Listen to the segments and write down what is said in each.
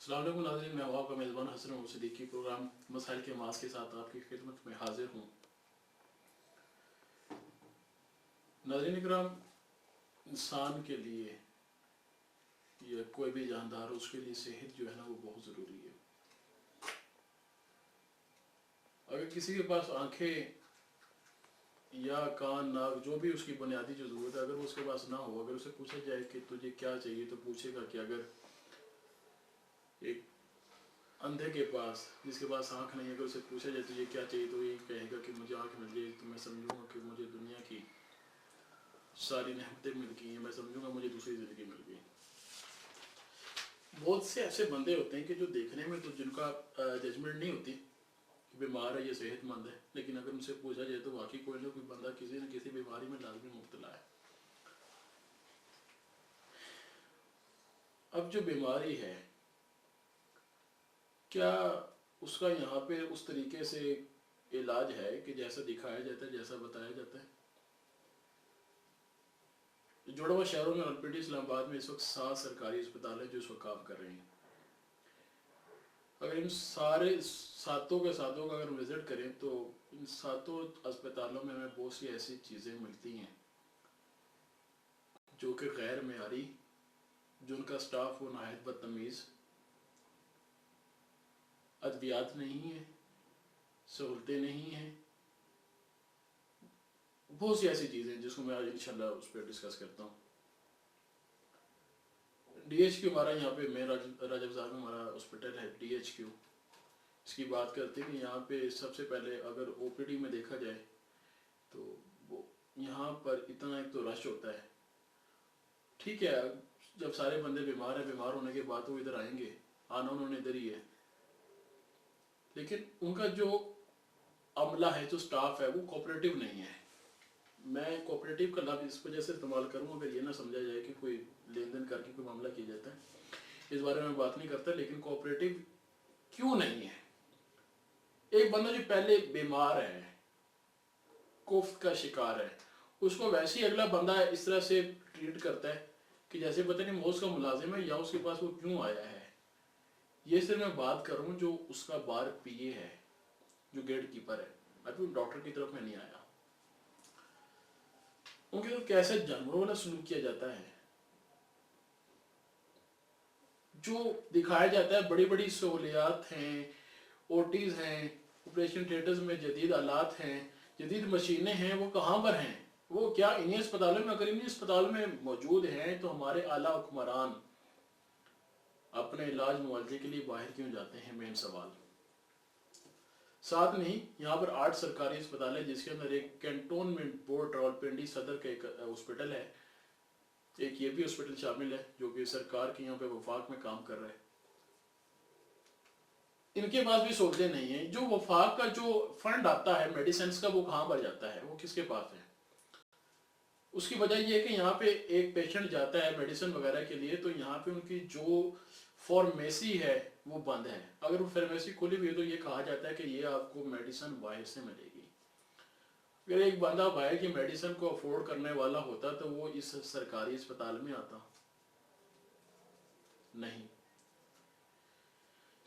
अस्सलाम वालेकुम नाज़रीन, मैं हूं आपका मेज़बान हसन मोहम्मद सिद्दीकी। प्रोग्राम मसाइल के मास के साथ आपकी खिदमत में हाजिर हूँ। नाज़रीन इकराम, इंसान के लिए या कोई भी जानदार हो, उसके लिए सेहत जो है ना वो बहुत ज़रूरी है। अगर किसी के पास आंखें या कान नाक जो भी उसकी बुनियादी जो ज़रूरत है, अगर वो उसके पास ना हो, अगर उसे पूछा जाए कि तुझे क्या चाहिए, तो पूछेगा कि अगर एक अंधे के पास, जिसके पास आंख नहीं है, अगर उसे पूछा जाए तुझे क्या चाहिए, तो ये कहेगा कि मुझे आंख मिल जाए तो मैं समझूंगा कि मुझे दुनिया की सारी नेमतें मिल गई हैं, मैं समझूंगा मुझे दूसरी ज़िंदगी मिल गई। बहुत से ऐसे बंदे होते हैं कि जो देखने में तो जिनका जजमेंट नहीं होती कि बीमार है या सेहतमंद है, लेकिन अगर उनसे पूछा जाए तो वाकई कोई ना कोई बंदा किसी न किसी बीमारी में लाजमी मुब्तला है। अब जो बीमारी है, क्या उसका यहाँ पे उस तरीके से इलाज है कि जैसा दिखाया जाता है, जैसा बताया जाता है? जुड़वा शहरों में अनपीटी इस्लामाबाद में इस वक्त 7 सरकारी अस्पताल है जो इस वक्त काम कर रहे हैं। अगर इन सारे सातों के सातों का अगर विजिट करें तो इन सातों अस्पतालों में हमें बहुत सी ऐसी चीज़ें मिलती हैं जो कि गैर मेयारी, जो उनका स्टाफ वो नहायत बदतमीज़, अद्वियात नहीं है, सहूलतें नहीं हैं, बहुत सी ऐसी चीज़ें जिसको मैं आज इंशाल्लाह उस पर डिस्कस करता हूँ। DHQ हमारा यहाँ पे मेन राजाबाजार में हमारा हॉस्पिटल है DHQ। इसकी बात करते हैं कि यहाँ पे सबसे पहले अगर OPD में देखा जाए तो वो यहाँ पर इतना एक तो रश होता है। ठीक है, जब सारे बंदे बीमार हैं, बीमार होने के बाद वो इधर आएंगे, आना उन्होंने इधर ही है, लेकिन उनका जो अमला है, जो स्टाफ है, वो कोऑपरेटिव नहीं है। मैं कोऑपरेटिव का लफ्ज़ इस वजह से इस्तेमाल करूँ अगर ये ना समझा जाए कि कोई लेन देन करके कोई मामला किया जाता है, इस बारे में बात नहीं करता, लेकिन कोऑपरेटिव क्यों नहीं है? एक बंदा जो पहले बीमार है, कोफ्त का शिकार है, उसको वैसे ही अगला बंदा इस तरह से ट्रीट करता है कि जैसे पता नहीं वो उसका मुलाजिम है या उसके पास वो क्यों आया है। ये सिर्फ मैं बात करूँ जो उसका बार PA है, जो गेट कीपर है, अभी डॉक्टर की तरफ में नहीं आया। उनके साथ कैसे जानवरों वाला सलूक किया जाता है, जो दिखाया जाता है बड़ी बड़ी सहूलियात हैं, OTs हैं, ऑपरेशन थिएटर्स में जदीद आलात हैं, जदीद मशीनें हैं, वो कहाँ पर हैं? वो क्या इन्हीं अस्पतालों में? अगर इन्हीं अस्पताल में मौजूद हैं तो हमारे आला हुक्मरान अपने इलाज मुआवजे के लिए बाहर क्यों जाते हैं? मेन सवाल। साथ में ही यहाँ पर 8 सरकारी अस्पताल है, जिसके अंदर एक कैंटोनमेंट बोर्ड रावलपिंडी सदर का एक हॉस्पिटल है, एक ये भी हॉस्पिटल शामिल है जो कि सरकार के यहाँ पे वफाक में काम कर रहा है। इनके पास भी सहूलतें नहीं है। जो वफाक का जो फंड आता है मेडिसिन का, वो कहाँ पर जाता है? वो किसके पास है? उसकी वजह यह है कि यहाँ पे एक पेशेंट जाता है मेडिसिन वगैरह के लिए, तो यहाँ पे उनकी जो फार्मेसी है वो बंद है। अगर वो फार्मेसी खुली हुई है तो ये कहा जाता है कि ये आपको मेडिसिन बाहर से मिलेगी। अगर एक बंदा बाहर की मेडिसिन को अफोर्ड करने वाला होता तो वो इस सरकारी अस्पताल में आता नहीं।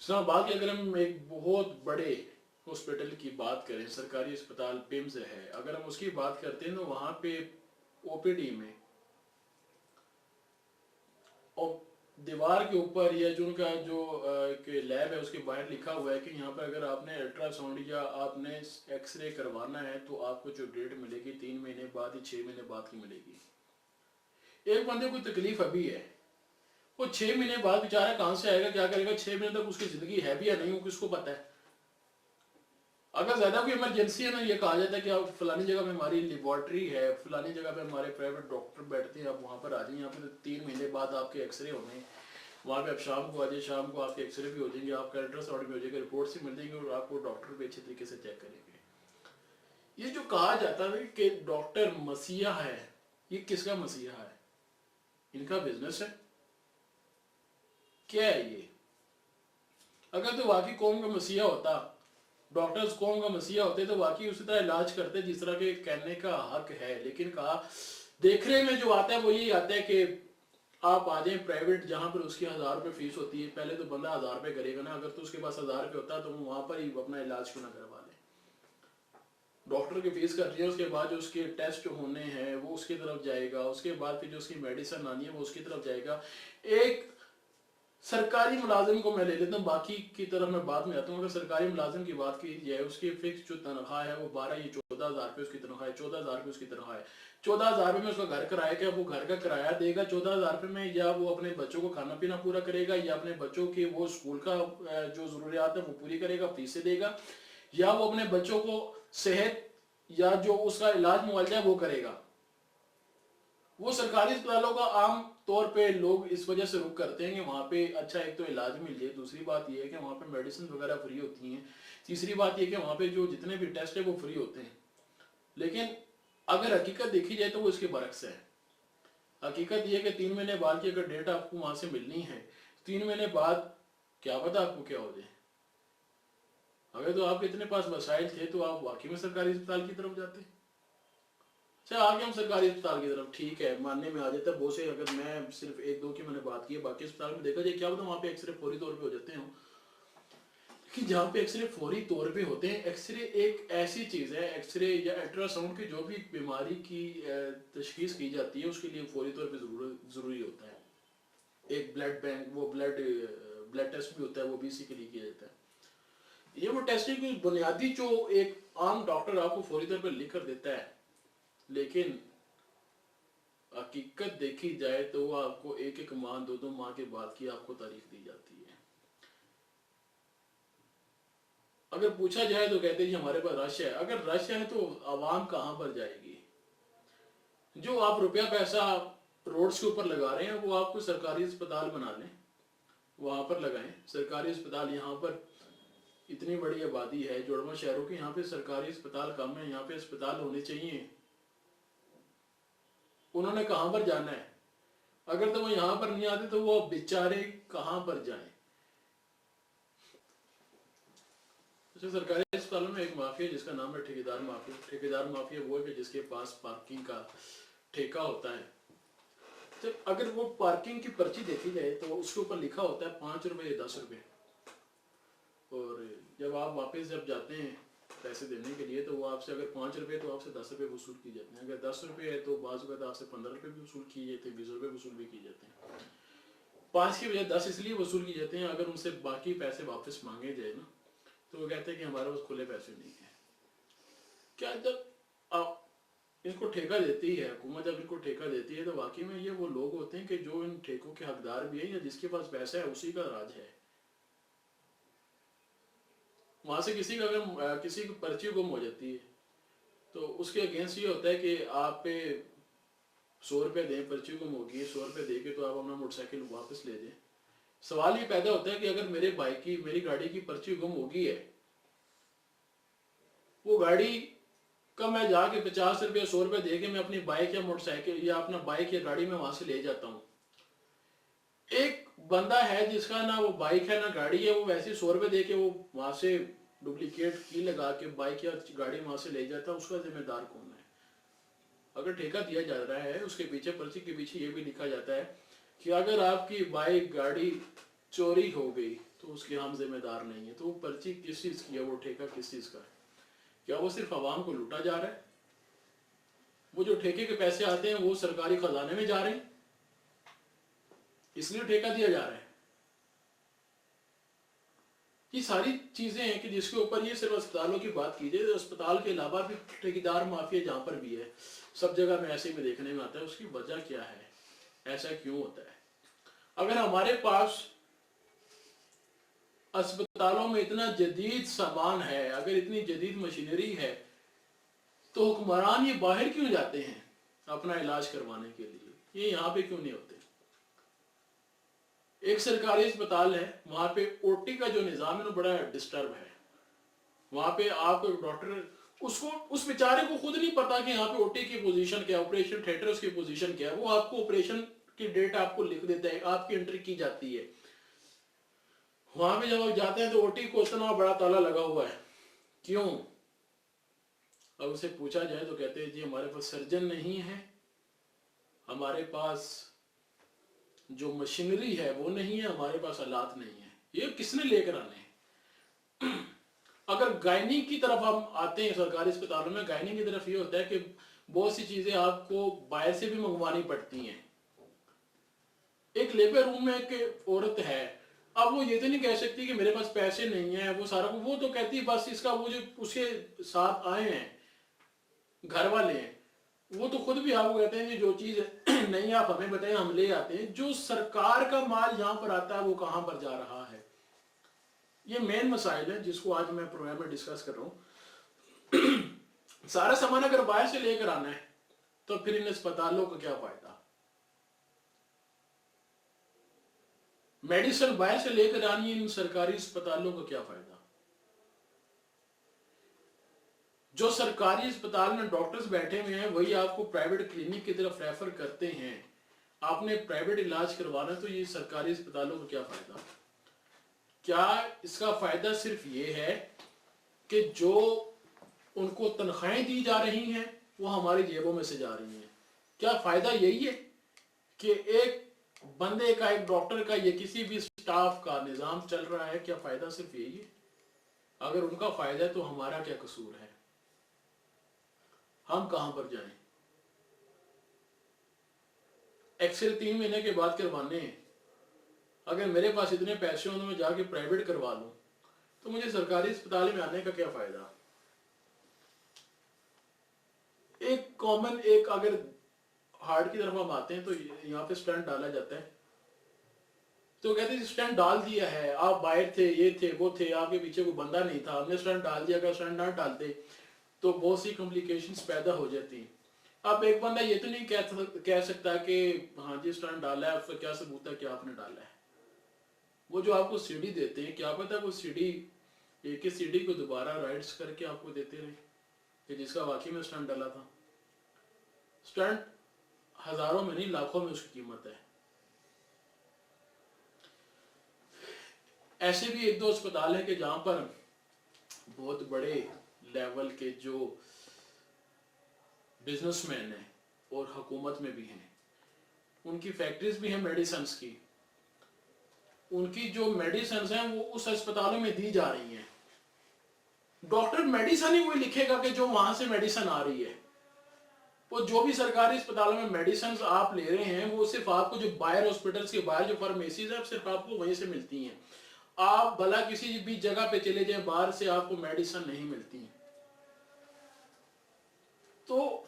इस्लामाबाद के अगर हम एक बहुत बड़े हॉस्पिटल की बात करें, सरकारी अस्पताल पिम्स है, अगर हम उसकी बात करते हैं तो वहाँ पे OPD में और दीवार के ऊपर या जो उनका जो लैब है उसके बाहर लिखा हुआ है कि यहाँ पर अगर आपने अल्ट्रासाउंड या आपने एक्सरे करवाना है तो आपको जो डेट मिलेगी 3 महीने बाद या 6 महीने बाद की मिलेगी। एक बंदे को तकलीफ अभी है, वो 6 महीने बाद बेचारा कहाँ से आएगा, क्या करेगा? 6 महीने तक उसकी जिंदगी है भी या नहीं, किसको पता है? अगर ज्यादा कोई इमरजेंसी है ना, ये कहा जाता है कि आप फलानी जगह पे हमारी लेबोरेटरी है, फलानी जगह पे हमारे प्राइवेट डॉक्टर बैठते हैं, आप वहाँ पर आ जाइए, यहाँ पे 3 महीने बाद आपके एक्सरे होने, वहाँ पे आप शाम को आ जाइए, शाम को आपके एक्सरे भी हो जाएंगे, आपका अल्ट्रासाउंड भी हो जाएगा, रिपोर्ट से मिल जाएंगे और आपको डॉक्टर भी अच्छे तरीके से चेक करेंगे। ये जो कहा जाता है कि डॉक्टर मसीहा है, ये किसका मसीहा है? इनका बिजनेस है क्या है ये? अगर तो वाकई कौम का मसीहा होता, डॉक्टर्स कौम का मसीहा होते, तो वाकई उसी तरह इलाज करते जिस तरह के कहने का हक है। लेकिन कहा देखने में जो आता है वो यही आता है कि आप आ जाएं प्राइवेट जहाँ पर उसकी 1000 रुपये फीस होती है, पहले तो बंदा 1000 रुपये करेगा ना, अगर तो उसके पास 1000 रुपये होता है तो वो वहाँ पर ही अपना इलाज क्यों ना करवा ले। डॉक्टर की फीस कट रही है, उसके बाद जो उसके टेस्ट जो होने हैं वो उसकी तरफ जाएगा, उसके बाद फिर जो उसकी मेडिसिन आनी है वो उसकी तरफ जाएगा। एक सरकारी मुलाजिम को मैं ले लेता हूँ, बाकी की तरफ मैं बाद में आता हूँ। अगर सरकारी मुलाजिम की बात की जाए, उसकी फिक्स जो तनख्वाह है वो 12 या 14,000 रुपये उसकी तनख्वाह है, 14,000 रुपये उसकी तनख्वाह है। 14,000 रुपये में उसका घर किराया क्या, वो घर का किराया देगा 14,000 रुपये में, या वो अपने बच्चों को खाना पीना पूरा करेगा, या अपने बच्चों की वो स्कूल का जो जरूरियात है वो पूरी करेगा, फीसें देगा, या वो अपने बच्चों को सेहत या जो उसका इलाज मुआवजा है वो करेगा। वो सरकारी अस्पतालों का आम तौर पे लोग इस वजह से रुक करते हैं कि वहाँ पे अच्छा एक तो इलाज मिल जाए, दूसरी बात ये है कि वहाँ पे मेडिसिन वगैरह फ्री होती हैं, तीसरी बात ये कि वहाँ पे जो जितने भी टेस्ट है वो फ्री होते हैं। लेकिन अगर हकीकत देखी जाए तो वो इसके बरक्स है। हकीकत ये कि 3 महीने बाद की अगर डेट आपको वहाँ से मिलनी है, 3 महीने बाद क्या पता आपको क्या हो जाए। अगर तो आपके इतने पास वसाइल थे तो आप वाकई में सरकारी अस्पताल की तरफ जाते। अच्छा आगे हम सरकारी अस्पताल की तरफ, ठीक है, मानने में आ जाता है बहुत से, अगर मैं सिर्फ 1-2 की मैंने बात की है, बाकी अस्पताल में देखा जाए क्या होता है वहाँ पे एक्सरे फौरी तौर पे हो जाते हैं। कि जहाँ पे एक्सरे फौरी तौर पे होते हैं, एक्सरे एक ऐसी चीज़ है, एक्सरे या अल्ट्रासाउंड की जो भी बीमारी की तशखीस की जाती है उसके लिए फौरी तौर पे ज़रूरी होता है। एक ब्लड बैंक, वो ब्लड टेस्ट भी होता है, वो भी इसी के लिए किया जाता है। ये वो टेस्टिंग की बुनियादी जो एक आम डॉक्टर आपको फौरी तौर पर लिख कर देता है, लेकिन हकीकत देखी जाए तो वो आपको 1-1 माह 2-2 माह के बाद की आपको तारीख दी जाती है। अगर पूछा जाए तो कहते हैं जी हमारे पास रश है। अगर रश है तो आवाम कहाँ पर जाएगी? जो आप रुपया पैसा रोड्स के ऊपर लगा रहे हैं वो आपको सरकारी अस्पताल बना लें, वहां पर लगाएं सरकारी अस्पताल। यहाँ पर इतनी बड़ी आबादी है, जुड़वा शहरों के, यहाँ पे सरकारी अस्पताल कम है, यहाँ पे अस्पताल होने चाहिए। उन्होंने कहाँ पर जाना है? अगर तो वो यहाँ पर नहीं आते तो वो बेचारे कहाँ पर जाएं? तो सरकारी अस्पतालों में एक माफिया जिसका नाम है ठेकेदार माफिया। ठेकेदार माफिया वो है कि जिसके पास पार्किंग का ठेका होता है। जब अगर वो पार्किंग की पर्ची देखी जाए तो उसके ऊपर लिखा होता है 5 रुपए या 10 रुपए, और जब आप वापस जब जाते हैं पैसे देने के लिए तो वो आपसे अगर 5 रुपए तो आपसे 10 रुपए वसूल की जाते हैं, अगर 10 रुपए है तो बाज़ वक़्त आपसे 15 रुपए भी वसूल किए जाते हैं, 20 रुपए वसूल भी किए जाते हैं। 5 की बजाय 10 इसलिए वसूल किए जाते हैं, अगर उनसे बाकी पैसे वापस मांगे जाए ना तो वो कहते हैं कि हमारे पास खुले पैसे नहीं है। क्या जब आप इनको ठेका देती है हुकूमत, जब इनको ठेका देती है तो वाकई में ये वो लोग होते हैं कि जो इन ठेकों के हकदार भी हैं या जिसके पास पैसा है उसी का राज है। वहां से किसी का अगर किसी की पर्ची गुम हो जाती है तो उसके अगेंस्ट ये होता है कि आप पे 100 रुपये दें, पर्ची गुम होगी, 100 रुपये दे के तो आप अपना मोटरसाइकिल वापस ले जाए। सवाल ये पैदा होता है कि अगर मेरी गाड़ी की पर्ची गुम होगी है, वो गाड़ी का मैं जाके 50 रुपये 100 रुपये दे के मैं अपनी बाइक या मोटरसाइकिल या अपना बाइक या गाड़ी में वहां से ले जाता हूँ। एक बंदा है जिसका ना वो बाइक है ना गाड़ी है, वो वैसे 100 रुपये दे के वो वहां से डुप्लीकेट की लगा के बाइक या गाड़ी वहां से ले जाता है, उसका जिम्मेदार कौन है? अगर ठेका दिया जा रहा है उसके पीछे पर्ची के पीछे ये भी लिखा जाता है कि अगर आपकी बाइक गाड़ी चोरी हो गई तो उसके हम जिम्मेदार नहीं है। तो वो पर्ची किस चीज की है, वो ठेका किस चीज का है? क्या वो सिर्फ आवाम को लूटा जा रहा है? वो जो ठेके के पैसे आते हैं वो सरकारी खजाने में जा रहे हैं, इसलिए ठेका दिया जा रहा है। ये सारी चीजें हैं कि जिसके ऊपर ये सिर्फ अस्पतालों की बात की जाए तो अस्पताल के अलावा भी ठेकेदार माफिया जहां पर भी है सब जगह में ऐसे में देखने में आता है। उसकी वजह क्या है, ऐसा क्यों होता है? अगर हमारे पास अस्पतालों में इतना जदीद सामान है, अगर इतनी जदीद मशीनरी है, तो हुक्मरान ये बाहर क्यों जाते हैं अपना इलाज करवाने के लिए? ये यहाँ पे क्यों नहीं होते? एक सरकारी अस्पताल है, वहां पे ओटी का जो निजाम है वो बड़ा डिस्टर्ब है। वहां पे आपको डॉक्टर उसको उस बेचारे को खुद नहीं पता कि यहाँ पे ओटी की पोजीशन क्या है, ऑपरेशन थिएटर उसकी पोजीशन क्या है। वो आपको ऑपरेशन की डेट आपको लिख देता है, आपकी एंट्री की जाती है। वहां पे जब आप जाते हैं तो ओटी को इतना बड़ा ताला लगा हुआ है, क्यों? अब उसे पूछा जाए तो कहते हैं जी हमारे पास सर्जन नहीं है, हमारे पास जो मशीनरी है वो नहीं है, हमारे पास हालात नहीं है। ये किसने लेकर आने हैं? अगर गायनी की तरफ हम आते हैं, सरकारी अस्पतालों में गायनी की तरफ ये होता है कि बहुत सी चीजें आपको बाहर से भी मंगवानी पड़ती हैं। एक लेबर रूम में एक औरत है, अब वो ये तो नहीं कह सकती कि मेरे पास पैसे नहीं है, वो सारा वो तो कहती है बस इसका वो जो उसके साथ आए हैं घर वाले हैं, वो तो खुद भी आपको कहते हैं कि जो चीज नहीं आप हमें बताएं, हम ले आते हैं। जो सरकार का माल यहाँ पर आता है वो कहाँ पर जा रहा है? ये मेन मसाइल है जिसको आज मैं प्रोग्राम में डिस्कस कर रहा हूँ। सारा सामान अगर बाहर से लेकर आना है तो फिर इन अस्पतालों का क्या फायदा? मेडिसिन बाहर से लेकर आनी है, इन सरकारी अस्पतालों का क्या फायदा? जो सरकारी अस्पताल में डॉक्टर्स बैठे हुए हैं वही आपको प्राइवेट क्लिनिक की तरफ रेफर करते हैं। आपने प्राइवेट इलाज करवाना तो ये सरकारी अस्पतालों का क्या फायदा? क्या इसका फायदा सिर्फ ये है कि जो उनको तनख्वाहें दी जा रही हैं वो हमारी जेबों में से जा रही हैं? क्या फायदा यही है कि एक बंदे का, एक डॉक्टर का, या किसी भी स्टाफ का निजाम चल रहा है? क्या फायदा सिर्फ यही है? अगर उनका फायदा है तो हमारा क्या कसूर है? हम कहां पर जाएं? एक्सरे 3 महीने के बाद करवाने हैं। अगर मेरे पास इतने पैसे हों तो मैं जाके प्राइवेट करवा लूं, तो मुझे सरकारी अस्पताल में आने का क्या फायदा? एक कॉमन, एक अगर हार्ट की तरफ हम आते हैं तो यहाँ पे स्टेंट डाला जाता है, तो कहते हैं स्टेंट डाल दिया है, आप बाहर थे, ये थे, वो थे, आपके पीछे कोई बंदा नहीं था, हमने स्टेंट डाल दिया। अगर स्टेंट ना डालते तो बहुत सी कॉम्प्लिकेशंस पैदा हो जाती। अब एक बंदा ये तो नहीं कह सकता कि हाँ जी स्टेंट डाला है, उसका क्या सबूत है कि आपने डाला है? वो जो आपको सीडी देते हैं, क्या पता वो सीडी, एक ही सीडी को दोबारा राइट्स करके आपको देते रहे कि जिसका वाकई में स्टंट डाला था। स्टंट हजारों में नहीं लाखों में उसकी कीमत है। ऐसे भी एक दो अस्पताल है कि जहां पर बहुत बड़े लेवल के जो बिजनेसमैन हैं और हुकूमत में भी हैं, उनकी फैक्ट्रीज भी हैं मेडिसिन की, उनकी जो मेडिसिन हैं वो उस अस्पतालों में दी जा रही हैं। डॉक्टर मेडिसिन ही वही लिखेगा कि जो वहां से मेडिसिन आ रही है। वो जो भी सरकारी अस्पतालों में मेडिसिन आप ले रहे हैं वो सिर्फ आपको जो बाहर हॉस्पिटल्स के बाहर जो फार्मेसीज है सिर्फ आपको वहीं से मिलती हैं। आप भला किसी भी जगह पे चले जाएं, बाहर से आपको मेडिसिन नहीं मिलती। तो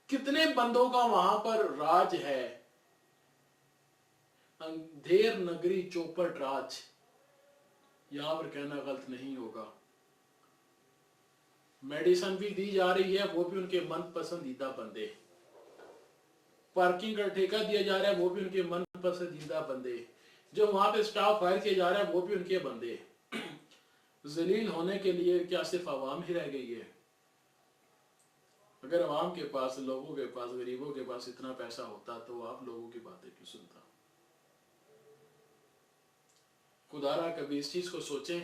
कितने बंदों का वहां पर राज है? अंधेर नगरी चौपट राज, यहां पर कहना गलत नहीं होगा। मेडिसिन भी दी जा रही है, वो भी उनके मन पसंदीदा बंदे। पार्किंग का ठेका दिया जा रहा है, वो भी उनके मन पसंदीदा बंदे। जो वहां पे स्टाफ हायर किया जा रहा है वो भी उनके बंदे। जलील होने के लिए क्या सिर्फ आवाम ही रह गई है? अगर आवाम के पास, लोगों के पास, गरीबों के पास इतना पैसा होता तो आप लोगों की बातें क्यों सुनता? खुदारा कभी इस चीज को सोचें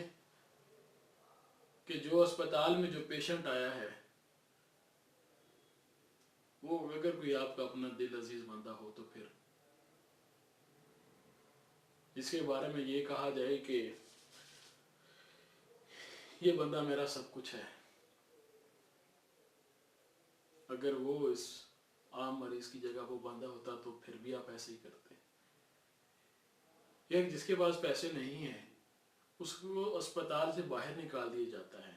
कि जो अस्पताल में जो पेशेंट आया है वो अगर कोई आपका अपना दिल अजीज बंदा हो तो फिर इसके बारे में ये कहा जाए कि ये बंदा मेरा सब कुछ है, अगर वो इस आम मरीज की जगह वो बंदा होता तो फिर भी आप ऐसे ही करते। एक जिसके पास पैसे नहीं है उसको अस्पताल से बाहर निकाल दिया जाता है,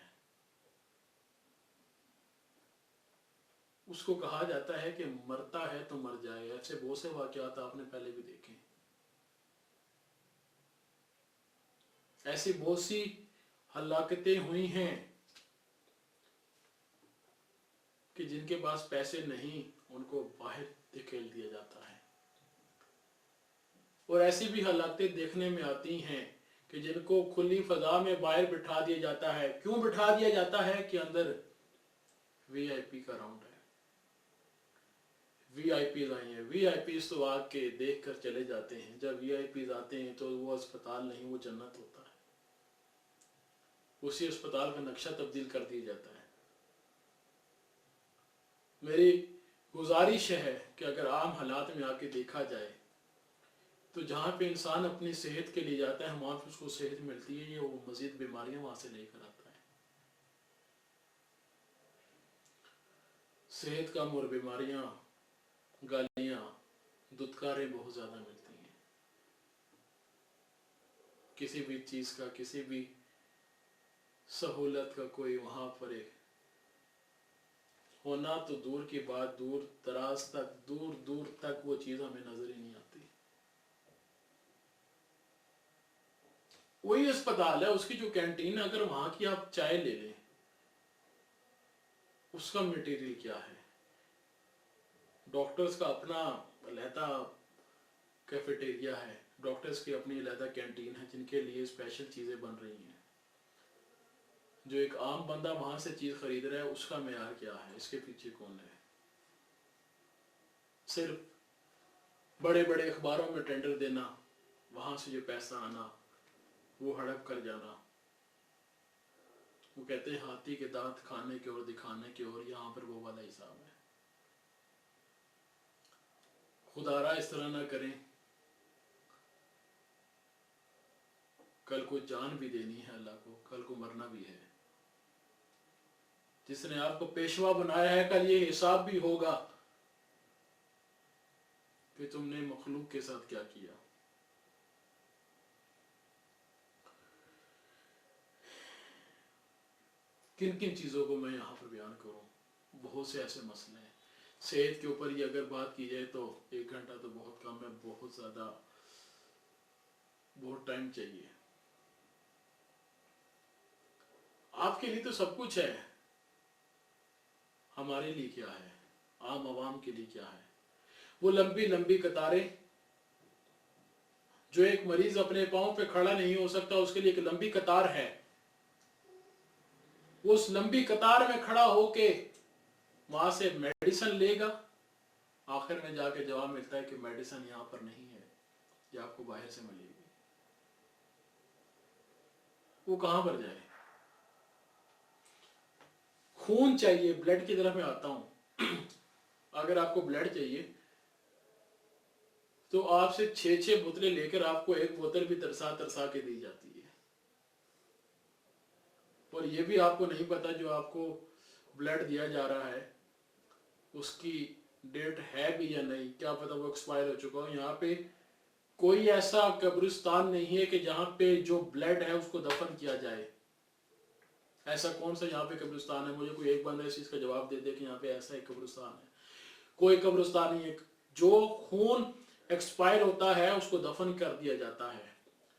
उसको कहा जाता है कि मरता है तो मर जाए। ऐसे बहुत से वाकयात आपने पहले भी देखे। ऐसी बहुत सी हलाकतें हुई हैं कि जिनके पास पैसे नहीं उनको बाहर धकेल दिया जाता है। और ऐसी भी हालातें देखने में आती हैं कि जिनको खुली फजा में बाहर बिठा दिया जाता है। क्यों बिठा दिया जाता है? कि अंदर वीआईपी का राउंड है, वीआईपी आए हैं। वीआईपी तो आके देख कर चले जाते हैं। जब वीआईपी आते हैं तो वो अस्पताल नहीं, वो जन्नत होता है। उसी अस्पताल का नक्शा तब्दील कर दिया जाता है। मेरी गुजारिश है कि अगर आम हालात में आके देखा जाए تو جہاں پہ انسان اپنی صحت کے لیے جاتا ہے وہاں پہ اس کو صحت ملتی ہے، یہ وہ مزید بیماریاں وہاں سے لے کر آتا ہے۔ صحت کم اور بیماریاں، گالیاں، دھتکاریں بہت زیادہ ملتی ہیں۔ کسی بھی چیز کا، کسی بھی سہولت کا کوئی وہاں پر ایک ہونا تو دور کی بات، دور دراز تک، دور دور تک وہ چیز ہمیں نظر ہی نہیں آتی۔ وہی اسپتال ہے، اس کی جو کینٹین، اگر وہاں کی آپ چائے لے لیں، اس کا میٹیریل کیا ہے؟ ڈاکٹرز کا اپنا علیحدہ کیفیٹیریا ہے، ڈاکٹرز کی اپنی علیحدہ کینٹین ہے جن کے لیے اسپیشل چیزیں بن رہی ہیں۔ جو ایک عام بندہ وہاں سے چیز خرید رہا ہے، اس کا معیار کیا ہے؟ اس کے پیچھے کون ہے؟ صرف بڑے بڑے اخباروں میں ٹینڈر دینا، وہاں سے جو پیسہ آنا، وہ ہڑپ کر جانا۔ وہ کہتے ہیں ہاتھی کے دانت کھانے کے اور دکھانے کے، اور یہاں پر وہ والا حساب ہے۔ خدا را اس طرح نہ کریں، کل کو جان بھی دینی ہے اللہ کو، کل کو مرنا بھی ہے۔ جس نے آپ کو پیشوا بنایا ہے، کل یہ حساب بھی ہوگا کہ تم نے مخلوق کے ساتھ کیا کیا۔ کن کن چیزوں کو میں یہاں پر بیان کروں؟ بہت سے ایسے مسئلے ہیں۔ صحت کے اوپر یہ اگر بات کی جائے تو 1 گھنٹہ تو بہت کم ہے، بہت زیادہ، بہت ٹائم چاہیے۔ آپ کے لیے تو سب کچھ ہے، ہمارے لیے کیا ہے؟ عام عوام کے لیے کیا ہے؟ وہ لمبی لمبی قطاریں، جو ایک مریض اپنے پاؤں پہ کھڑا نہیں ہو سکتا، اس کے لیے ایک لمبی قطار ہے۔ وہ اس لمبی قطار میں کھڑا ہو کے وہاں سے میڈیسن لے گا، آخر میں جا کے جواب ملتا ہے کہ میڈیسن یہاں پر نہیں ہے، یہ آپ کو باہر سے ملے گی۔ وہ کہاں پر جائے؟ خون چاہیے، بلڈ کی طرف میں آتا ہوں۔ اگر آپ کو بلڈ چاہیے تو آپ سے 6 بوتلیں لے کر آپ کو ایک بوتل بھی ترسا ترسا کے دی جاتی ہے، اور یہ بھی آپ کو نہیں پتا جو آپ کو بلڈ دیا جا رہا ہے اس کی ڈیٹ ہے بھی یا نہیں، کیا پتا وہ ایکسپائر ہو چکا ہو۔ یہاں پہ کوئی ایسا قبرستان نہیں ہے کہ جہاں پہ جو بلڈ ہے اس کو دفن کیا جائے۔ ایسا کون سا یہاں پہ قبرستان ہے؟ مجھے کوئی ایک بندہ اس چیز کا جواب دے دے کہ یہاں پہ ایسا ایک قبرستان ہے۔ کوئی قبرستان نہیں ہے۔ جو خون ایکسپائر ہوتا ہے اس کو دفن کر دیا جاتا ہے۔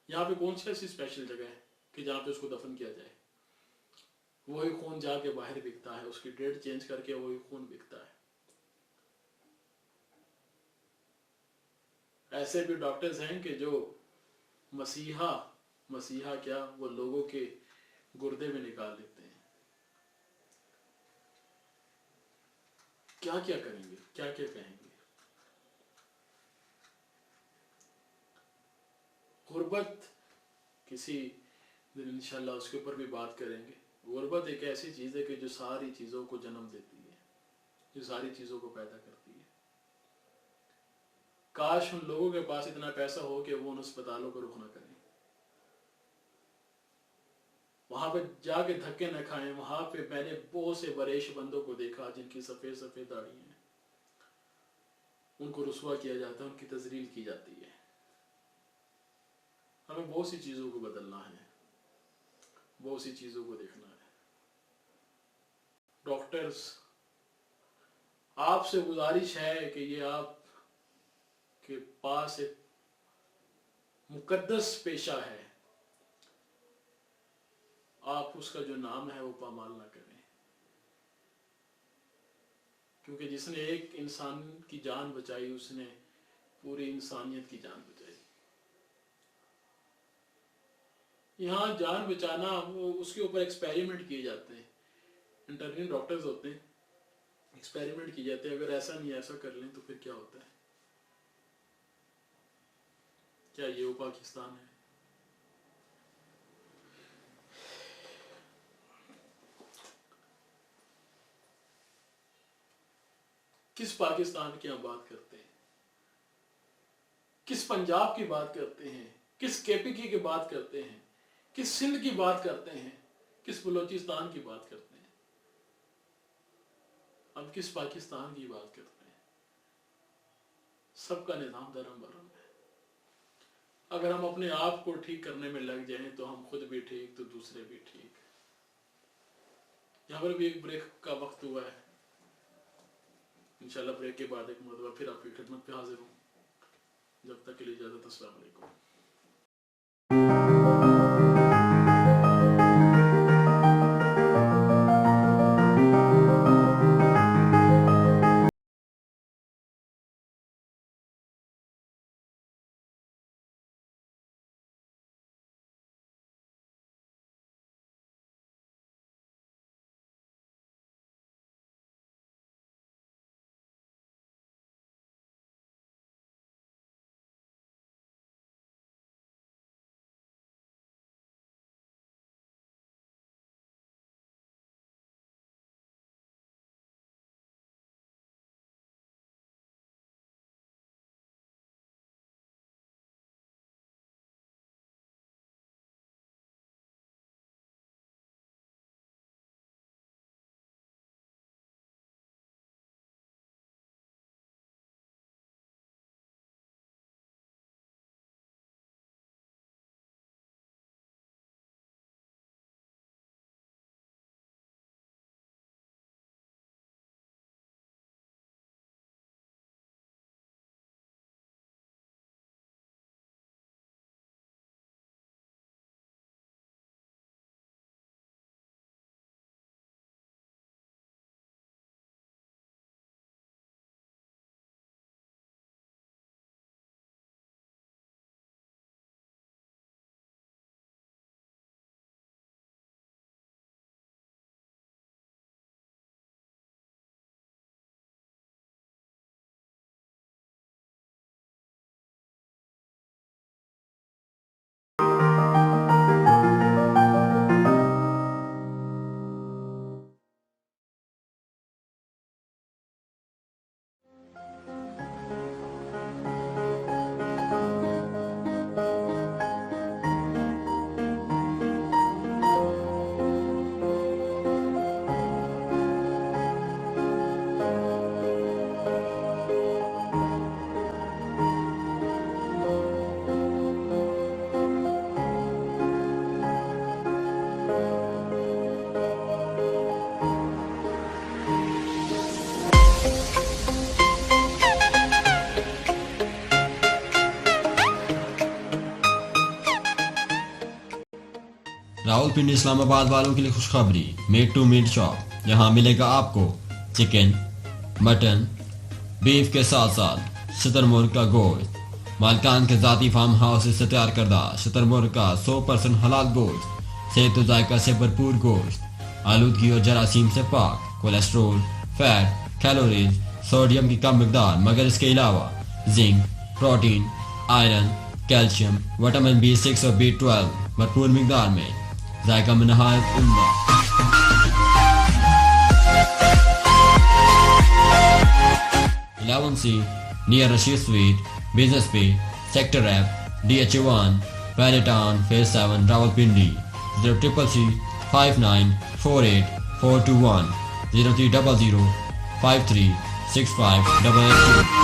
یہاں پہ کون سی ایسی اسپیشل جگہ ہے کہ جہاں پہ اس کو دفن کیا جائے؟ وہی خون جا کے باہر بکتا ہے، اس کی ڈیٹ چینج کر کے وہی خون بکتا ہے۔ ایسے بھی ڈاکٹرز ہیں کہ جو مسیحا کیا، وہ لوگوں کے گردے میں نکال لیتے ہیں۔ کیا کیا کریں گے، کیا کیا کہیں گے؟ غربت کسی دن انشاءاللہ اس کے اوپر بھی بات کریں گے۔ غربت ایک ایسی چیز ہے کہ جو ساری چیزوں کو جنم دیتی ہے، جو ساری چیزوں کو پیدا کرتی ہے۔ کاش ان لوگوں کے پاس اتنا پیسہ ہو کہ وہ ان اسپتالوں کو رخ نہ کریں، وہاں پہ جا کے دھکے نہ کھائیں۔ وہاں پہ میں نے بہت سے بریش بندوں کو دیکھا جن کی سفید سفید داڑھی ہیں، ان کو رسوا کیا جاتا ہے، ان کی تذلیل کی جاتی ہے۔ ہمیں بہت سی چیزوں کو بدلنا ہے، بہت سی چیزوں کو دیکھنا ہے۔ ڈاکٹرز، آپ سے گزارش ہے کہ یہ آپ کے پاس ایک مقدس پیشہ ہے، آپ اس کا جو نام ہے وہ پامال نہ کریں، کیونکہ جس نے ایک انسان کی جان بچائی اس نے پوری انسانیت کی جان بچائی۔ یہاں جان بچانا، اس کے اوپر ایکسپیریمنٹ کیے جاتے ہیں، انٹرنی ڈاکٹرز ہوتے ہیں، ایکسپیریمنٹ کیے جاتے ہیں، اگر ایسا نہیں ایسا کر لیں تو پھر کیا ہوتا ہے؟ کیا یہ وہ پاکستان ہے؟ کس پاکستان کی ہم بات کرتے ہیں؟ किस पंजाब की बात करते हैं, किस केपीके की बात करते हैं, किस सिंध की बात करते हैं, किस बलोचिस्तान की बात करते हैं, अब किस पाकिस्तान की बात करते हैं। सबका निजाम धर्म भरम है। अगर हम अपने आप को ठीक करने में लग जाएं तो हम खुद भी ठीक तो दूसरे भी ठीक। यहाँ पर भी एक ब्रेक का वक्त हुआ है। इंशाल्लाह ब्रेक के बाद एक मरतबा फिर आपकी खिदमत पे हाजिर हूँ। जब तक के लिए इजाज़त, अस्सलाम वालेकुम। रावलपिंडी इस्लामाबाद वालों के लिए खुशखबरी। मीट टू मीट शॉप, यहाँ मिलेगा आपको चिकन, मटन, बीफ के साथ साथ शुतुरमुर्ग का गोश्त, मालकान के ज़ाती फार्म हाउस से तैयार करदा शुतुरमुर्ग का 100% हलाल गोश्त, सेहत और जायका से भरपूर गोश्त, आलूदगी और जरासीम से पाक, कोलेस्ट्रोल, फैट, कैलोरीज, सोडियम की कम मिकदार, मगर इसके अलावा zinc, protein, iron, calcium, vitamin B6 और B12 भरपूर मिकदार में, जायका में नहायत उम्दा। 11C near Rashid Street, Business Bay, Sector F, DH1, Palaton, Phase 7, Rawalpindi. 0CC 5948 421 0300 5365 882.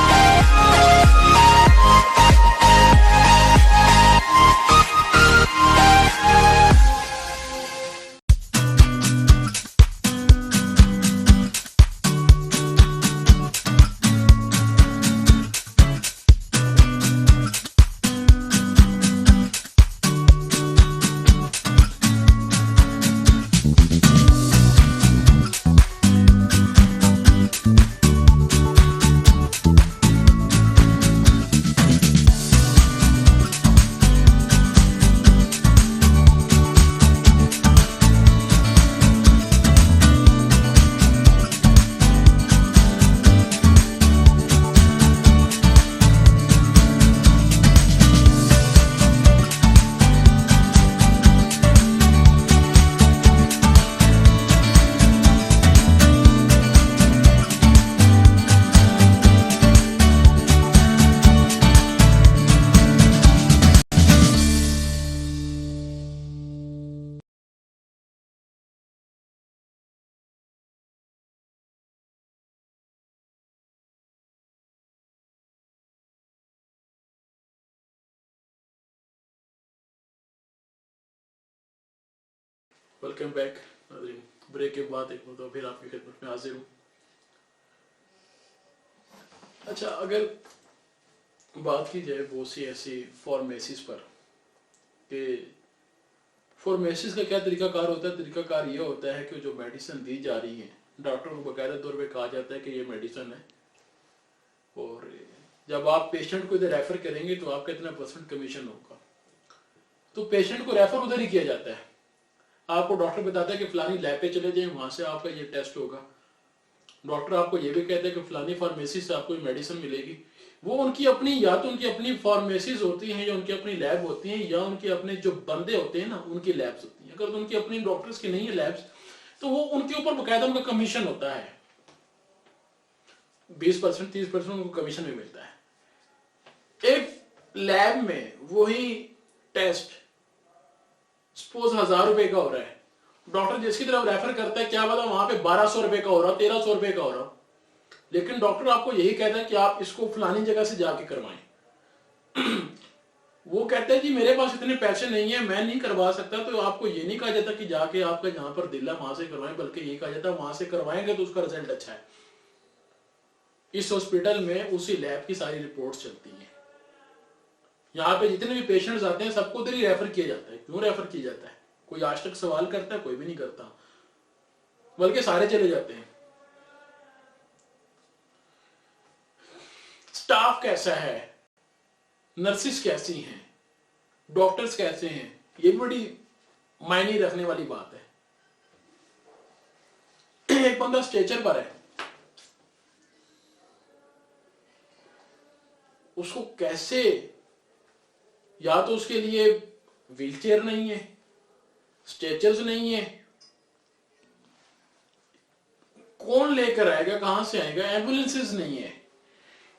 Welcome back नाज़रीन, ब्रेक के बाद एक मरतबा फिर आपकी खिदमत में हाजिर हूँ। अच्छा, अगर बात की जाए बहुत सी ऐसी फार्मेसीज पर कि फार्मेसीज का क्या तरीकाकार होता है। तरीकाकार ये होता है कि जो मेडिसिन दी जा रही है, डॉक्टर को बाकायदा तौर पे कहा जाता है कि ये मेडिसिन है, और जब आप पेशेंट को इधर रेफर करेंगे तो आपका इतना % कमीशन होगा। तो पेशेंट को रेफर उधर ही किया जाता है। आपको डॉक्टर बताता है कि फलानी लैब पे चले जाएं, वहां से आपका ये टेस्ट होगा। डॉक्टर आपको ये भी कहता है कि फलानी फार्मेसी से आपको मेडिसिन मिलेगी। वो उनकी अपनी, या तो उनकी अपनी फार्मेसीज होती हैं, या उनकी अपनी लैब होती हैं, या उनके अपने जो बंदे होते हैं ना उनकी लैब्स होती हैं। अगर तो उनकी अपनी डॉक्टर्स की नहीं है लैब्स, तो वो उनके ऊपर बाकायदा उनका कमीशन होता है, 20% 30% उनको कमीशन भी मिलता है। एक लैब में वही टेस्ट सपोज 1000 रुपए का हो रहा है, डॉक्टर जिसकी तरफ रेफर करता है क्या पता वहां पे 1200 रुपए का हो रहा, 1300 रुपए का हो रहा, लेकिन डॉक्टर आपको यही कहता है कि आप इसको फलानी जगह से जाके करवाएं। वो कहता है कि मेरे पास इतने पैसे नहीं है, मैं नहीं करवा सकता। तो आपको ये नहीं कहा जाता कि जाके आपका जहां पर दिल है वहां से करवाएं, बल्कि ये कहा जाता है वहां से करवाएंगे तो उसका रिजल्ट अच्छा है। इस हॉस्पिटल में उसी लैब की सारी रिपोर्ट्स चलती हैं। यहाँ पे जितने भी पेशेंट्स आते हैं सबको उधर ही रेफर किया जाता है। क्यों रेफर किया जाता है? कोई आज तक सवाल करता है? कोई भी नहीं करता, बल्कि सारे चले जाते हैं। स्टाफ कैसा है, नर्सिस कैसी हैं, डॉक्टर्स कैसे हैं, ये बड़ी मायने रखने वाली बात है। एक बंदा स्ट्रेचर पर है, उसको कैसे, या तो उसके लिए व्हीलचेयर नहीं है, स्ट्रेचर्स नहीं है, कौन लेकर आएगा, कहां से आएगा, एम्बुलेंसेस नहीं है।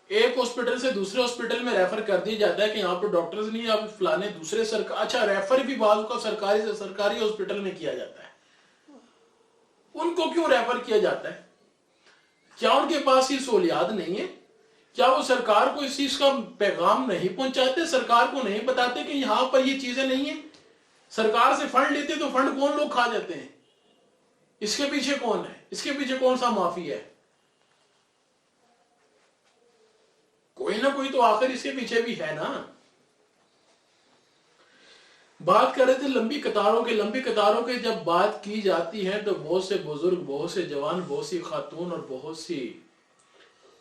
एक हॉस्पिटल से दूसरे हॉस्पिटल में रेफर कर दिया जाता है कि यहाँ पर डॉक्टर्स नहीं है, आप फलाने दूसरे सरकार, अच्छा रेफर भी बाजू का सरकारी से सरकारी हॉस्पिटल में किया जाता है। उनको क्यों रेफर किया जाता है? क्या उनके पास ये सहूलियात नहीं है? क्या वो सरकार को इस चीज का पैगाम नहीं पहुंचाते? सरकार को नहीं बताते कि यहां पर ये चीजें नहीं है? सरकार से फंड लेते तो फंड कौन लोग खा जाते हैं? इसके पीछे कौन है? इसके पीछे कौन सा माफी है? कोई ना कोई तो आखिर इसके पीछे भी है ना। बात कर रहे थे लंबी कतारों के। लंबी कतारों के जब बात की जाती है तो बहुत से बुजुर्ग, बहुत से जवान, बहुत सी खातून और बहुत सी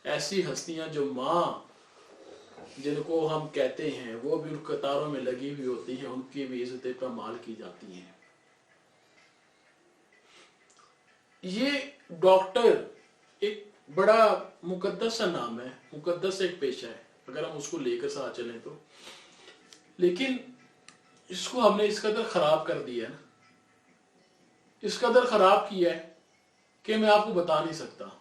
ऐसी हस्तियां जो माँ जिनको हम कहते हैं, वो भी उन कतारों में लगी हुई होती हैं, उनकी भी इज्जतें पामाल की जाती हैं। ये डॉक्टर एक बड़ा मुकद्दस सा नाम है, मुकद्दस एक पेशा है अगर हम उसको लेकर साथ चलें तो। लेकिन इसको हमने इस कदर खराब कर दिया है, इस कदर खराब किया है कि मैं आपको बता नहीं सकता।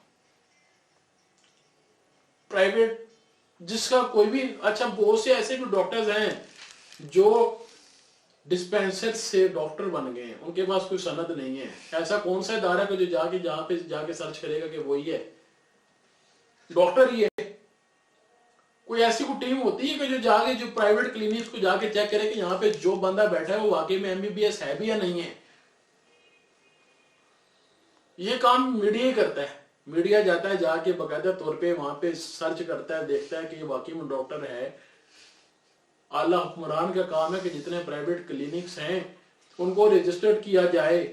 प्राइवेट जिसका कोई भी, अच्छा बहुत से ऐसे भी डॉक्टर्स हैं जो डिस्पेंसर से डॉक्टर बन गए हैं, उनके पास कोई सनद नहीं है। ऐसा कौन सा इदारा है जो जाके जहां पे जाके सर्च करेगा कि वही है डॉक्टर ही है? कोई ऐसी कोई टीम होती है कि जो जाके जो प्राइवेट क्लिनिक को जाके चेक करे कि यहाँ पे जो बंदा बैठा है वो वाकई में MBBS है भी या नहीं है? ये काम मीडिया ही करता है। मीडिया जाता है जाके बाकायदा तौर पे वहां पे सर्च करता है, देखता है कि ये वाकई में डॉक्टर है। आला हुक्मरान का काम है कि जितने प्राइवेट क्लिनिक्स हैं उनको रजिस्टर्ड किया जाए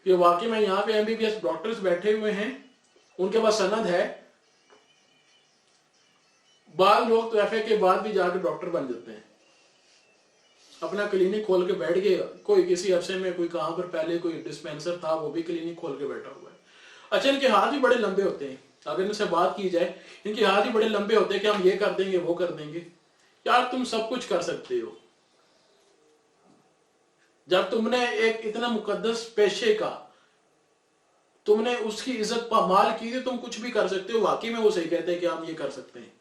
कि वाकई में यहाँ पे MBBS डॉक्टर्स बैठे हुए हैं, उनके पास सनद है। बाल लोग तो FA के बाद भी जाके डॉक्टर बन जाते हैं, अपना क्लिनिक खोल के बैठ गए। कोई किसी अरसे में कोई कहां पर पहले कोई डिस्पेंसर था, वो भी क्लिनिक खोल के बैठा हुआ है। अच्छा, इनके हाथ भी बड़े लंबे होते हैं। अगर इनसे बात की जाए, इनके हाथ ही बड़े लंबे होते हैं कि हम ये कर देंगे, वो कर देंगे। यार तुम सब कुछ कर सकते हो। जब तुमने एक इतना मुकद्दस पेशे का तुमने उसकी इज्जत पामाल की थी, तुम कुछ भी कर सकते हो। वाकई में वो सही कहते हैं कि हम ये कर सकते हैं,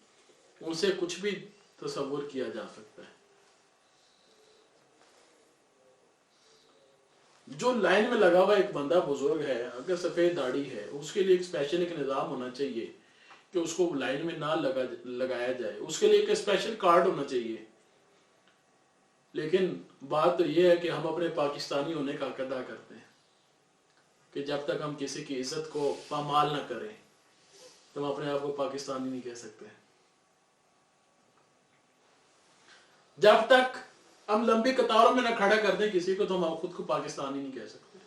उनसे कुछ भी तसव्वुर किया जा सकता है। जो लाइन में लगा हुआ एक बंदा बुजुर्ग है, अगर सफेद दाढ़ी है, उसके लिए एक स्पेशल एक निजाम होना चाहिए कि उसको लाइन में ना लगाया जाए। उसके लिए एक स्पेशल कार्ड होना चाहिए। لیکن بات تو یہ ہے کہ ہم اپنے پاکستانی ہونے کا حق ادا کرتے ہیں کہ جب تک ہم کسی کی عزت کو پامال نہ کریں تو ہم اپنے آپ کو پاکستانی نہیں کہہ سکتے. جب تک ہم لمبی قطاروں میں نہ کھڑا کر دیں کسی کو تو ہم خود کو پاکستانی نہیں کہہ سکتے.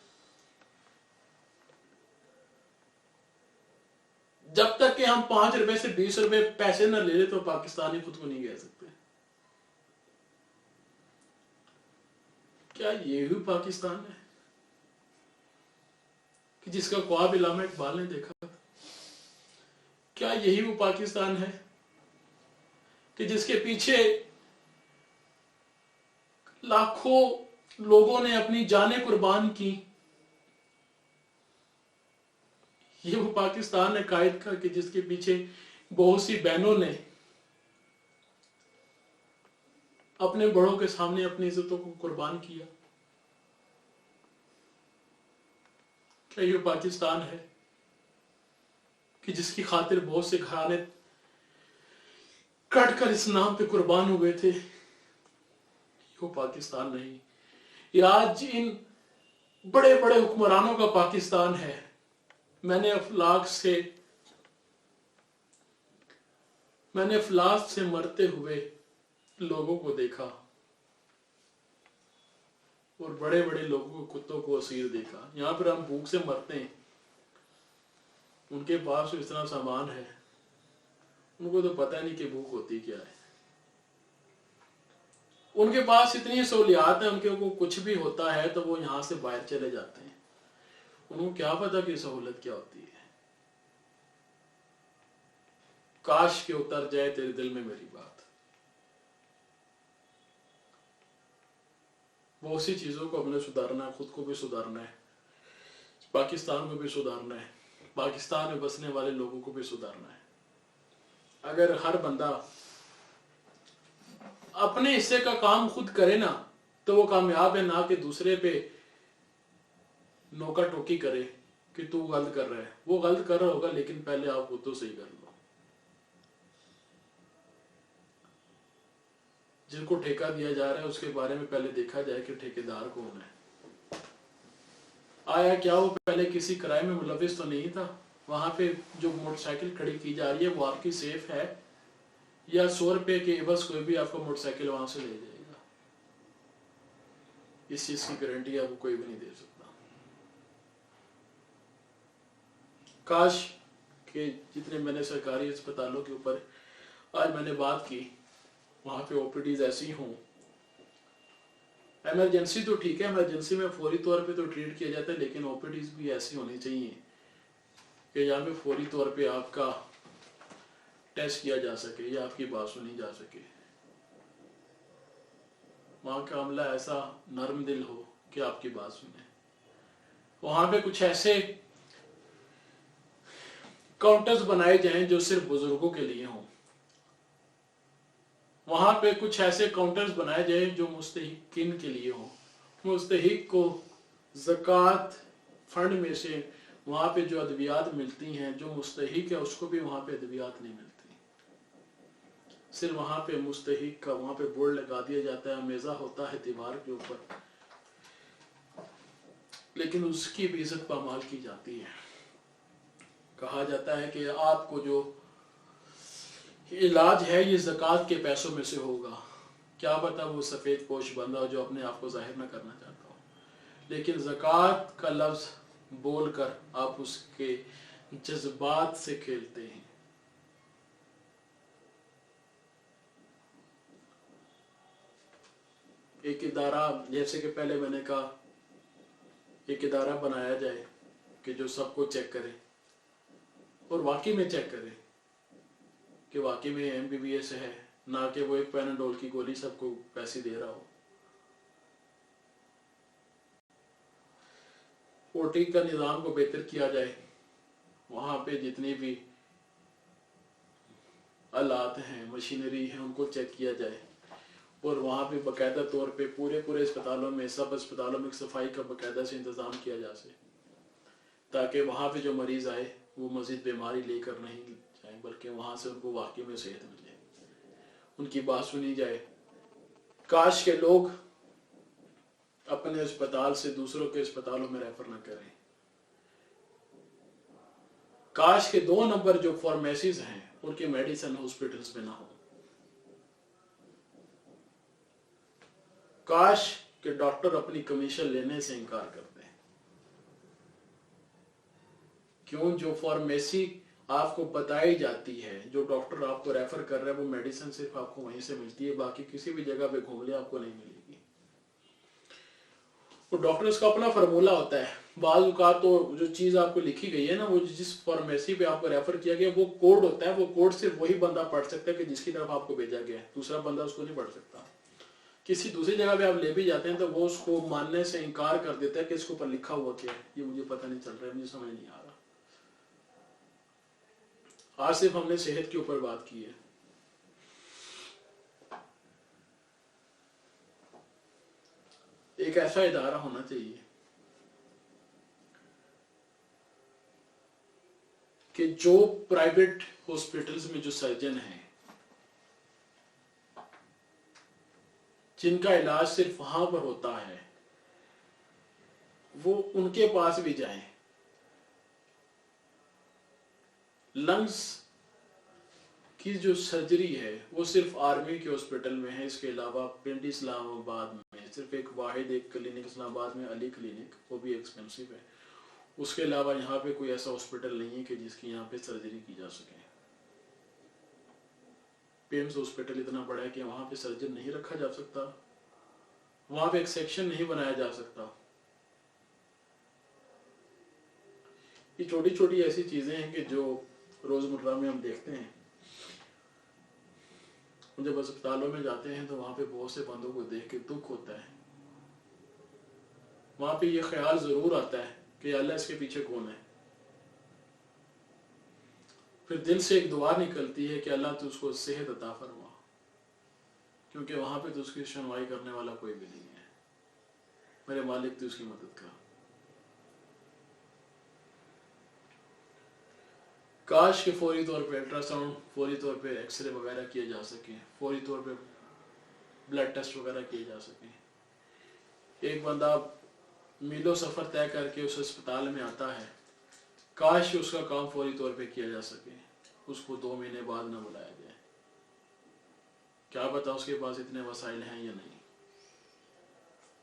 جب تک کہ ہم 5 روپے سے 20 روپے پیسے نہ لے لیں تو پاکستانی خود کو نہیں کہہ سکتے. کیا یہی پاکستان ہے کہ جس کا خواب علامہ اقبال نے دیکھا؟ کیا یہی وہ پاکستان ہے کہ جس کے پیچھے لاکھوں لوگوں نے اپنی جانیں قربان کی؟ یہ وہ پاکستان ہے قائد کا کہ جس کے پیچھے بہت سی بہنوں نے اپنے بڑوں کے سامنے اپنی عزتوں کو قربان کیا؟ کیا یہ پاکستان ہے کہ جس کی خاطر بہت سے گھرانے کٹ کر اس نام پہ قربان ہوئے تھے؟ یہ وہ پاکستان نہیں. یہ آج ان بڑے بڑے حکمرانوں کا پاکستان ہے. میں نے افلاس سے مرتے ہوئے لوگوں کو دیکھا اور بڑے بڑے لوگوں کو کتوں کو اسیر دیکھا. یہاں پر ہم بھوک سے مرتے ہیں، ان کے پاس اتنا سامان ہے، ان کو تو پتہ نہیں کہ بھوک ہوتی کیا ہے. ان کے پاس اتنی سہولیات ہیں، ان کے کو کچھ بھی ہوتا ہے تو وہ یہاں سے باہر چلے جاتے ہیں. ان کو کیا پتا کہ سہولت کیا ہوتی ہے. کاش کہ اتر جائے تیرے دل میں میری بات. بہت سی چیزوں کو ہم نے سدھارنا ہے، خود کو بھی سدھارنا ہے، پاکستان کو بھی سدھارنا ہے، پاکستان میں بسنے والے لوگوں کو بھی سدھارنا ہے. اگر ہر بندہ اپنے حصے کا کام خود کرے نا تو وہ کامیاب ہے، نہ کہ دوسرے پہ نوکا ٹوکی کرے کہ تو غلط کر رہا ہے. وہ غلط کر رہا ہوگا لیکن پہلے آپ خود تو صحیح کر لو. جن کو ٹھیکہ دیا جا رہا ہے اس کے بارے میں پہلے دیکھا جائے کہ ٹھیکیدار کون ہے. آیا کیا وہ پہلے کسی کرائم میں ملوث تو نہیں تھا؟ وہاں پہ جو موٹر سائیکل کھڑی کی جا رہی ہے وہ آپ کی سیف ہے یا 100 روپے کے عوض کوئی بھی آپ کو موٹر سائیکل وہاں سے لے جائے گا؟ اس چیز کی گارنٹی آپ کو کوئی بھی نہیں دے سکتا. کاش کہ جتنے میں نے سرکاری اسپتالوں کے اوپر آج میں نے بات کی وہاں پہ او پی ڈیز ایسی ہوں. ایمرجنسی تو ٹھیک ہے، ایمرجنسی میں فوری طور پہ تو ٹریٹ کیا جاتا ہے، لیکن او پی ڈیز بھی ایسی ہونی چاہیے کہ جہاں پہ فوری طور پہ آپ کا ٹیسٹ کیا جا سکے یا آپ کی بات سنی جا سکے. وہاں کا عملہ ایسا نرم دل ہو کہ آپ کی بات سنے. وہاں پہ کچھ ایسے کاؤنٹرز بنائے جائیں جو صرف بزرگوں کے لیے ہوں. وہاں پہ کچھ ایسے کاؤنٹرز بنائے جائیں جو مستحقین کے لیے ہوں. مستحق کو زکوٰۃ فنڈ میں سے وہاں پہ جو ادویات ملتی ہیں، جو مستحق ہے اس کو بھی وہاں پہ ادویات نہیں ملتی. صرف وہاں پہ مستحق کا وہاں پہ بورڈ لگا دیا جاتا ہے، میزہ ہوتا ہے دیوار کے اوپر، لیکن اس کی بھی عزت پامال کی جاتی ہے. کہا جاتا ہے کہ آپ کو جو علاج ہے یہ زکوٰۃ کے پیسوں میں سے ہوگا. کیا پتا وہ سفید پوش بندہ جو اپنے آپ کو ظاہر نہ کرنا چاہتا ہو، لیکن زکوٰۃ کا لفظ بول کر آپ اس کے جذبات سے کھیلتے ہیں. ایک ادارہ، جیسے کہ پہلے میں نے کہا، ایک ادارہ بنایا جائے کہ جو سب کو چیک کرے اور واقعی میں چیک کرے کہ واقعی میں ایم بی بی ایس ہے، نہ کہ وہ ایک پیناڈول کی گولی سب کو پیسے دے رہا ہو. او ٹی کا نظام کو بہتر کیا جائے، وہاں پہ جتنی بھی آلات ہیں، مشینری ہیں، ان کو چیک کیا جائے اور وہاں پہ باقاعدہ طور پہ پورے اسپتالوں میں، سب اسپتالوں میں صفائی کا باقاعدہ سے انتظام کیا جا سکے، تاکہ وہاں پہ جو مریض آئے وہ مزید بیماری لے کر نہیں جائیں بلکہ وہاں سے ان کو واقعی میں صحت ملے، ان کی بات سنی جائے کاش کے لوگ اپنے اسپتال سے دوسروں کے اسپتالوں میں ریفر نہ کریں. کاش کے 2 نمبر جو فارمیسیز ہیں ان کی میڈیسن ہاسپٹلز میں نہ ہو. کاش کہ ڈاکٹر اپنی کمیشن لینے سے انکار کر دیں. کیوں؟ جو فارمیسی آپ کو بتائی جاتی ہے، جو ڈاکٹر آپ کو ریفر کر رہا ہے، وہ میڈیسن صرف آپ کو وہیں سے ملتی ہے، باقی کسی بھی جگہ پہ گھوم لے آپ کو نہیں ملے گی. وہ ڈاکٹرز کا اپنا فارمولہ ہوتا ہے. بعض اوقات تو جو چیز آپ کو لکھی گئی ہے نا، وہ جس فارمیسی پہ آپ کو ریفر کیا گیا وہ کوڈ ہوتا ہے. وہ کوڈ صرف وہی بندہ پڑھ سکتا ہے کہ جس کی طرف آپ کو بھیجا گیا ہے، دوسرا بندہ اس کو نہیں پڑھ سکتا. کسی دوسری جگہ پہ آپ لے بھی جاتے ہیں تو وہ اس کو ماننے سے انکار کر دیتا ہے کہ اس کے اوپر لکھا ہوا کیا ہے، یہ مجھے پتہ نہیں چل رہا ہے، مجھے سمجھ نہیں آ رہا. آج صرف ہم نے صحت کے اوپر بات کی ہے. ایک ایسا ادارہ ہونا چاہیے کہ جو پرائیویٹ ہاسپٹلز میں جو سرجن ہیں جن کا علاج صرف وہاں پر ہوتا ہے، وہ ان کے پاس بھی جائیں. لنگز کی جو سرجری ہے وہ صرف آرمی کے ہاسپٹل میں ہے. اس کے علاوہ پنڈی اسلام آباد میں صرف ایک کلینک اسلام آباد میں، علی کلینک، وہ بھی ایکسپینسو ہے. اس کے علاوہ یہاں پہ کوئی ایسا ہاسپٹل نہیں ہے کہ جس کی یہاں پہ سرجری کی جا سکے. پیمز ہاسپٹل اتنا بڑا ہے کہ وہاں پہ سرجن نہیں رکھا جا سکتا، وہاں پہ ایک سیکشن نہیں بنایا جا سکتا. یہ چھوٹی چھوٹی ایسی چیزیں ہیں کہ جو روزمرہ میں ہم دیکھتے ہیں. جب اسپتالوں میں جاتے ہیں تو وہاں پہ بہت سے بندوں کو دیکھ کے دکھ ہوتا ہے. وہاں پہ یہ خیال ضرور آتا ہے کہ اللہ اس کے پیچھے کون ہے. پھر دل سے ایک دعا نکلتی ہے کہ اللہ تو اس کو صحت عطا فرما، کیونکہ وہاں پہ تو اس کی سنوائی کرنے والا کوئی بھی نہیں ہے. میرے مالک تو اس کی مدد کر. کاش کہ فوری طور پہ الٹرا ساؤنڈ، فوری طور پہ ایکس رے وغیرہ کیے جا سکیں، فوری طور پہ بلڈ ٹیسٹ وغیرہ کیے جا سکیں. ایک بندہ میلوں سفر طے کر کے اس اسپتال میں آتا ہے، کاش اس کا کام فوری طور پہ کیا جا سکے، اس کو 2 مہینے بعد نہ بلایا جائے. کیا پتا اس کے پاس اتنے وسائل ہیں یا نہیں،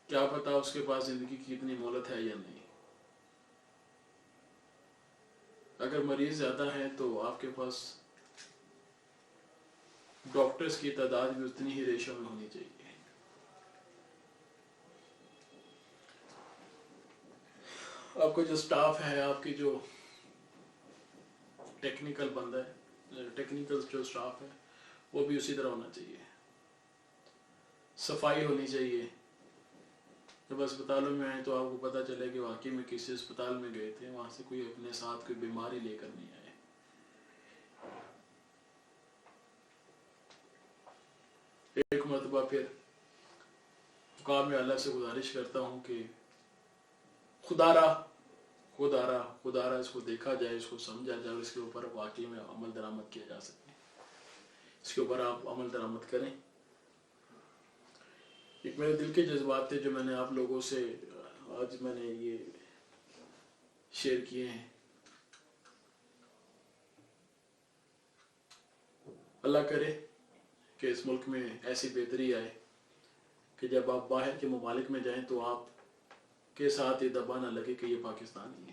کیا پتا اس کے پاس زندگی کی اتنی مہلت ہے یا نہیں. اگر مریض زیادہ ہے تو آپ کے پاس ڈاکٹرز کی تعداد بھی اتنی ہی ریشو میں ہونی چاہیے. آپ کو جو سٹاف ہے، آپ کی جو ٹیکنیکل بندہ ہے، ٹیکنیکل جو سٹاف ہے، وہ بھی اسی طرح ہونا چاہیے. صفائی ہونی چاہیے. جب اسپتالوں میں آئے تو آپ کو پتہ چلے کہ واقعی میں کسی اسپتال میں گئے تھے، وہاں سے کوئی اپنے ساتھ کوئی بیماری لے کر نہیں آئے. ایک مرتبہ پھر مقام اللہ سے گزارش کرتا ہوں کہ خدا را اس کو دیکھا جائے، اس کو سمجھا جائے، اس کے اوپر واقعی میں عمل درآمد کیا جا سکے. اس کے اوپر آپ عمل درآمد کریں. ایک میرے دل کے جذبات تھے جو میں نے آپ لوگوں سے آج میں نے یہ شیئر کیے ہیں. اللہ کرے کہ اس ملک میں ایسی بہتری آئے کہ جب آپ باہر کے ممالک میں جائیں تو آپ کے ساتھ یہ دبا نہ لگے کہ یہ پاکستانی ہے،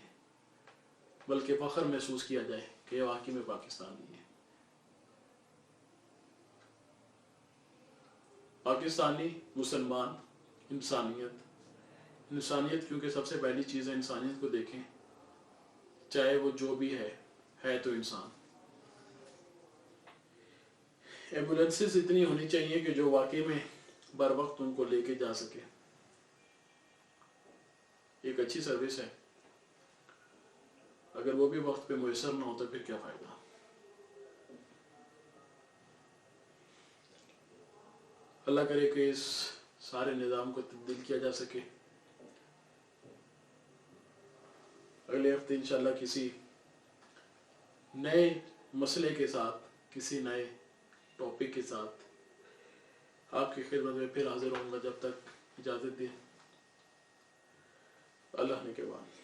بلکہ فخر محسوس کیا جائے کہ یہ واقعی میں پاکستانی ہے. پاکستانی، مسلمان، انسانیت کیونکہ سب سے پہلی چیز ہے. انسانیت کو دیکھیں، چاہے وہ جو بھی ہے تو انسان. ایمبولینسز اتنی ہونی چاہیے کہ جو واقعی میں بر وقت ان کو لے کے جا سکے. ایک اچھی سروس ہے، اگر وہ بھی وقت پہ میسر نہ ہو تو پھر کیا فائدہ. اللہ کرے کہ اس سارے نظام کو تبدیل کیا جا سکے. اگلے ہفتے انشاءاللہ کسی نئے مسئلے کے ساتھ، کسی نئے ٹاپک کے ساتھ آپ کی خدمت میں پھر حاضر ہوں گا. جب تک اجازت دیں. اللہ نے کے بعد.